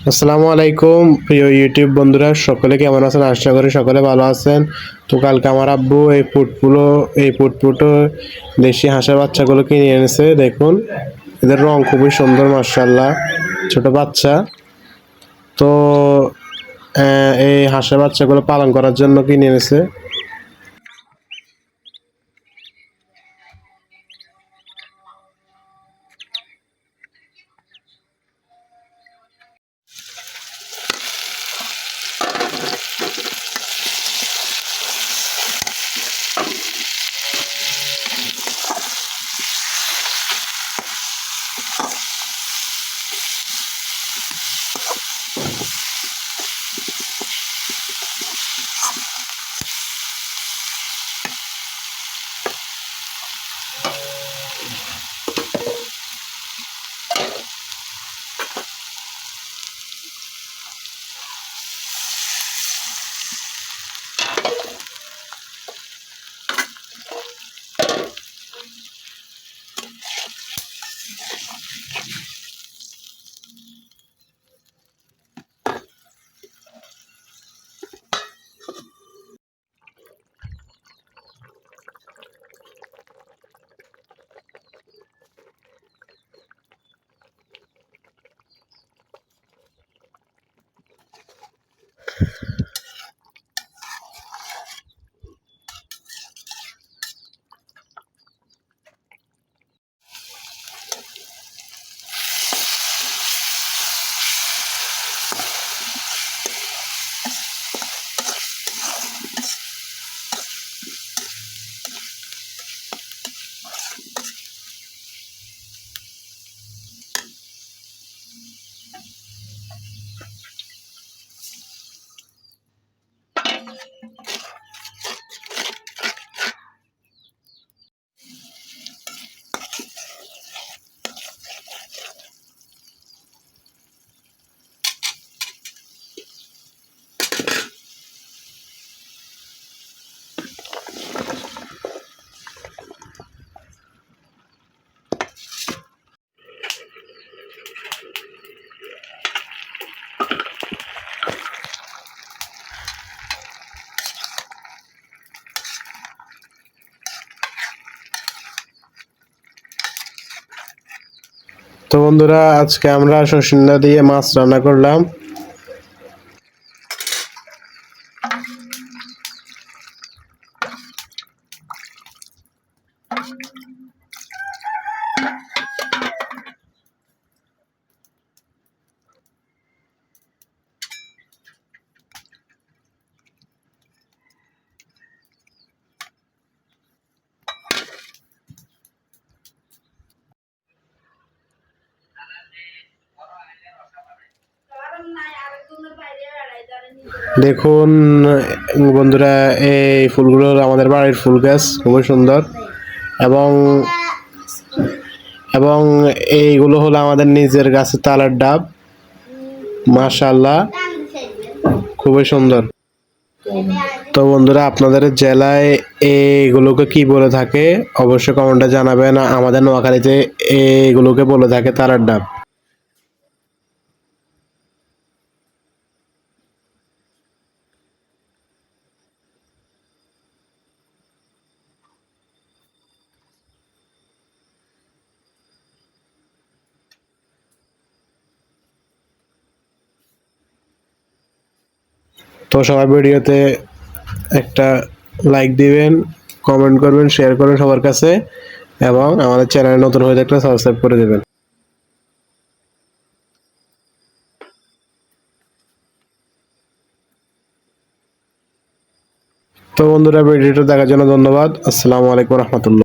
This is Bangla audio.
আসসালামু আলাইকুম প্রিয় ইউটিউব বন্ধুরা, সকলে কেমন আছেন? আশা করি সকলে ভালো আছেন। তো কালকে আমার আব্বু এই পুটপুটো দেশি হাঁসের বাচ্চাগুলো কিনে এনেছে। দেখুন, এদের রং খুবই সুন্দর, মাশাআল্লাহ, ছোট বাচ্চা। তো এই হাঁসের বাচ্চাগুলো পালন করার জন্য কিনে এনেছে। তো বন্ধুরা, আজকে আমরা সরষে দিয়ে মাছ রান্না করলাম। দেখুন বন্ধুরা, এই ফুলগুলো আমাদের বাড়ির ফুল গাছ, খুবই সুন্দর। এবং এবং এইগুলো হলো আমাদের নিজের গাছের তালের ডাব, মাশাআল্লাহ, খুবই সুন্দর। তো বন্ধুরা, আপনাদের জেলায় এইগুলোকে কি বলে থাকে অবশ্যই কমেন্টে জানাবেন। আমাদের নোয়াখালীতে এইগুলোকে বলে থাকে তালের ডাব। তো সবাই ভিডিওতে একটা লাইক দিবেন, কমেন্ট করবেন, শেয়ার করবেন সবার কাছে, এবং আমাদের চ্যানেলে নতুন হয়ে থাকলে সাবস্ক্রাইব করে দেবেন। তো বন্ধুরা, ভিডিওটা দেখার জন্য ধন্যবাদ। আসসালামু আলাইকুম রহমতুল্লাহ।